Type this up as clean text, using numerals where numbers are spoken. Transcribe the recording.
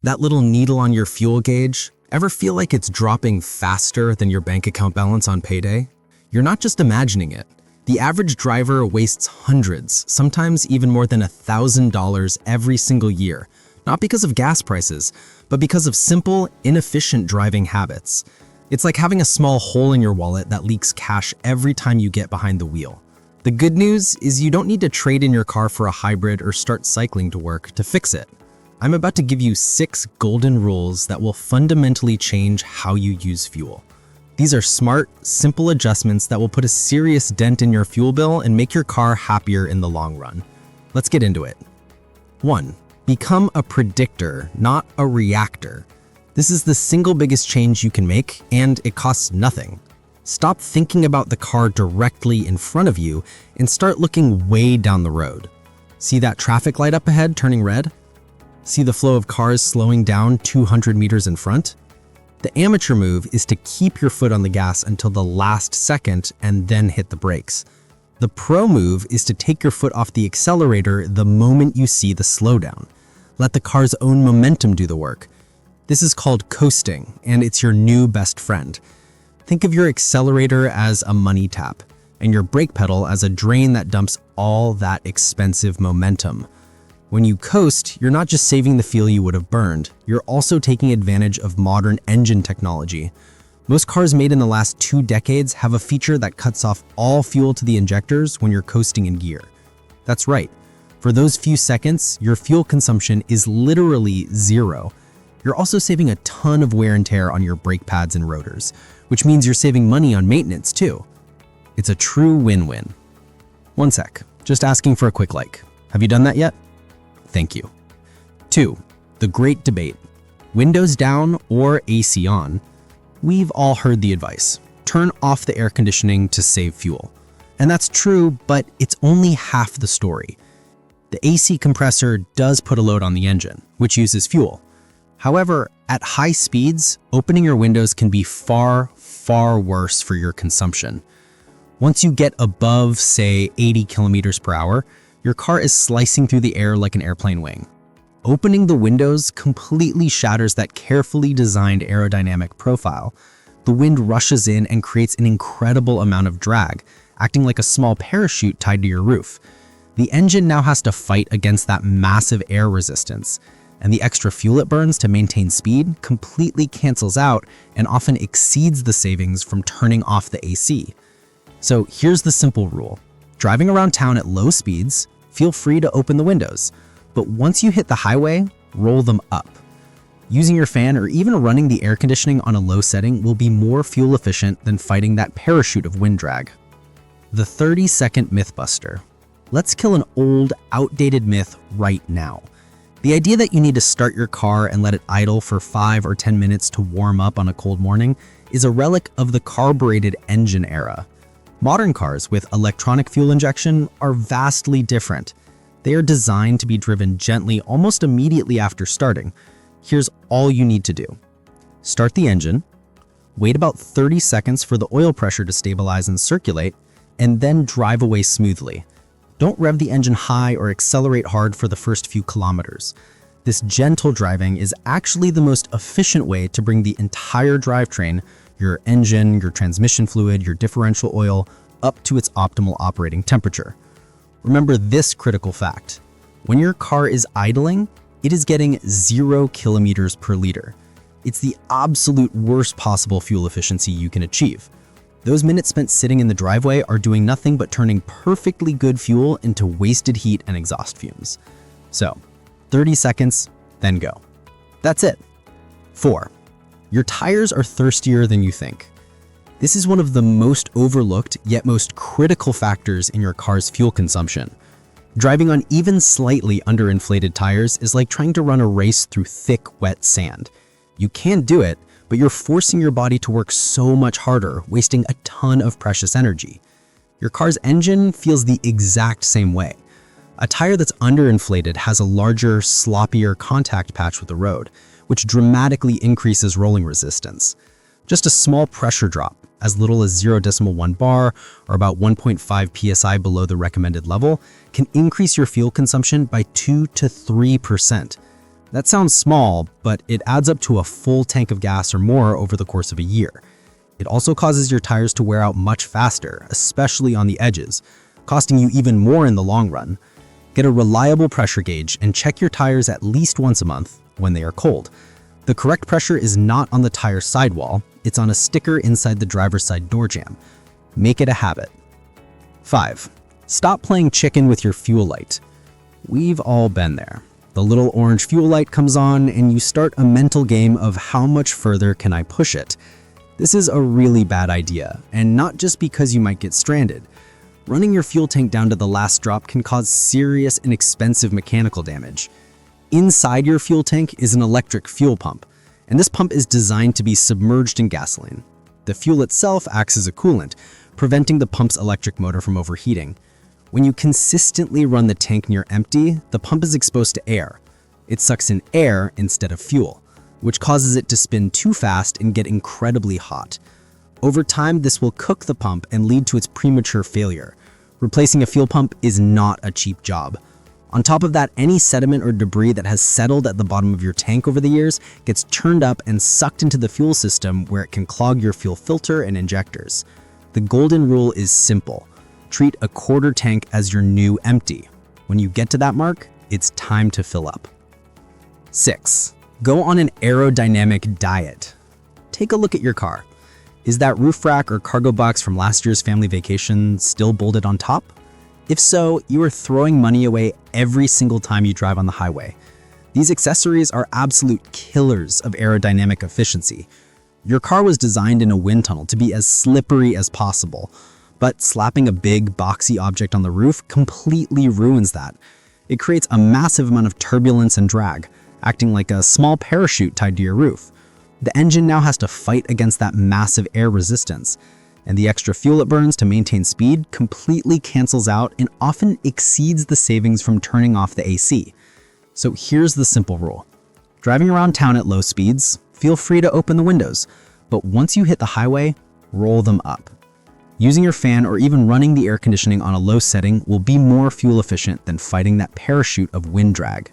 That little needle on your fuel gauge, ever feel like it's dropping faster than your bank account balance on payday? You're not just imagining it. The average driver wastes hundreds, sometimes even more than $1,000 every single year, not because of gas prices, but because of simple, inefficient driving habits. It's like having a small hole in your wallet that leaks cash every time you get behind the wheel. The good news is you don't need to trade in your car for a hybrid or start cycling to work to fix it. I'm about to give you 6 golden rules that will fundamentally change how you use fuel. These are smart, simple adjustments that will put a serious dent in your fuel bill and make your car happier in the long run. Let's get into it. 1. Become a predictor, not a reactor. This is the single biggest change you can make, and it costs nothing. Stop thinking about the car directly in front of you and start looking way down the road. See that traffic light up ahead turning red? See the flow of cars slowing down 200 meters in front? The amateur move is to keep your foot on the gas until the last second and then hit the brakes. The pro move is to take your foot off the accelerator the moment you see the slowdown. Let the car's own momentum do the work. This is called coasting, and it's your new best friend. Think of your accelerator as a money tap, and your brake pedal as a drain that dumps all that expensive momentum. When you coast, you're not just saving the fuel you would have burned, you're also taking advantage of modern engine technology. Most cars made in the last 2 decades have a feature that cuts off all fuel to the injectors when you're coasting in gear. That's right. For those few seconds, your fuel consumption is literally zero. You're also saving a ton of wear and tear on your brake pads and rotors, which means you're saving money on maintenance too. It's a true win-win. One sec, just asking for a quick like. Have you done that yet? Thank you. 2. The great debate. Windows down or AC on? We've all heard the advice. Turn off the air conditioning to save fuel. And that's true, but it's only half the story. The AC compressor does put a load on the engine, which uses fuel. However, at high speeds, opening your windows can be far, far worse for your consumption. Once you get above, say, 80 kilometers per hour, your car is slicing through the air like an airplane wing. Opening the windows completely shatters that carefully designed aerodynamic profile. The wind rushes in and creates an incredible amount of drag, acting like a small parachute tied to your roof. The engine now has to fight against that massive air resistance, and the extra fuel it burns to maintain speed completely cancels out and often exceeds the savings from turning off the AC. So here's the simple rule. Driving around town at low speeds, feel free to open the windows, but once you hit the highway, roll them up. Using your fan or even running the air conditioning on a low setting will be more fuel efficient than fighting that parachute of wind drag. The 30-second mythbuster. Let's kill an old, outdated myth right now. The idea that you need to start your car and let it idle for 5 or 10 minutes to warm up on a cold morning is a relic of the carbureted engine era. Modern cars with electronic fuel injection are vastly different. They are designed to be driven gently almost immediately after starting. Here's all you need to do. Start the engine, wait about 30 seconds for the oil pressure to stabilize and circulate, and then drive away smoothly. Don't rev the engine high or accelerate hard for the first few kilometers. This gentle driving is actually the most efficient way to bring the entire drivetrain, your engine, your transmission fluid, your differential oil, up to its optimal operating temperature. Remember this critical fact. When your car is idling, it is getting 0 kilometers per liter. It's the absolute worst possible fuel efficiency you can achieve. Those minutes spent sitting in the driveway are doing nothing but turning perfectly good fuel into wasted heat and exhaust fumes. So, 30 seconds, then go. That's it. 4. Your tires are thirstier than you think. This is one of the most overlooked yet most critical factors in your car's fuel consumption. Driving on even slightly underinflated tires is like trying to run a race through thick, wet sand. You can do it, but you're forcing your body to work so much harder, wasting a ton of precious energy. Your car's engine feels the exact same way. A tire that's underinflated has a larger, sloppier contact patch with the road, which dramatically increases rolling resistance. Just a small pressure drop, as little as 0.1 bar or about 1.5 psi below the recommended level, can increase your fuel consumption by 2 to 3%. That sounds small, but it adds up to a full tank of gas or more over the course of a year. It also causes your tires to wear out much faster, especially on the edges, costing you even more in the long run. Get a reliable pressure gauge and check your tires at least once a month when they are cold. The correct pressure is not on the tire sidewall, it's on a sticker inside the driver's side door jamb. Make it a habit. 5. Stop playing chicken with your fuel light. We've all been there. The little orange fuel light comes on and you start a mental game of how much further can I push it. This is a really bad idea, and not just because you might get stranded. Running your fuel tank down to the last drop can cause serious and expensive mechanical damage. Inside your fuel tank is an electric fuel pump, and this pump is designed to be submerged in gasoline. The fuel itself acts as a coolant, preventing the pump's electric motor from overheating. When you consistently run the tank near empty, the pump is exposed to air. It sucks in air instead of fuel, which causes it to spin too fast and get incredibly hot. Over time, this will cook the pump and lead to its premature failure. Replacing a fuel pump is not a cheap job. On top of that, any sediment or debris that has settled at the bottom of your tank over the years gets churned up and sucked into the fuel system where it can clog your fuel filter and injectors. The golden rule is simple. Treat a quarter tank as your new empty. When you get to that mark, it's time to fill up. 6. Go on an aerodynamic diet. Take a look at your car. Is that roof rack or cargo box from last year's family vacation still bolted on top? If so, you are throwing money away every single time you drive on the highway. These accessories are absolute killers of aerodynamic efficiency. Your car was designed in a wind tunnel to be as slippery as possible, but slapping a big, boxy object on the roof completely ruins that. It creates a massive amount of turbulence and drag, acting like a small parachute tied to your roof. The engine now has to fight against that massive air resistance, and the extra fuel it burns to maintain speed completely cancels out and often exceeds the savings from turning off the AC. So here's the simple rule. Driving around town at low speeds, feel free to open the windows, but once you hit the highway, roll them up. Using your fan or even running the air conditioning on a low setting will be more fuel efficient than fighting that parachute of wind drag.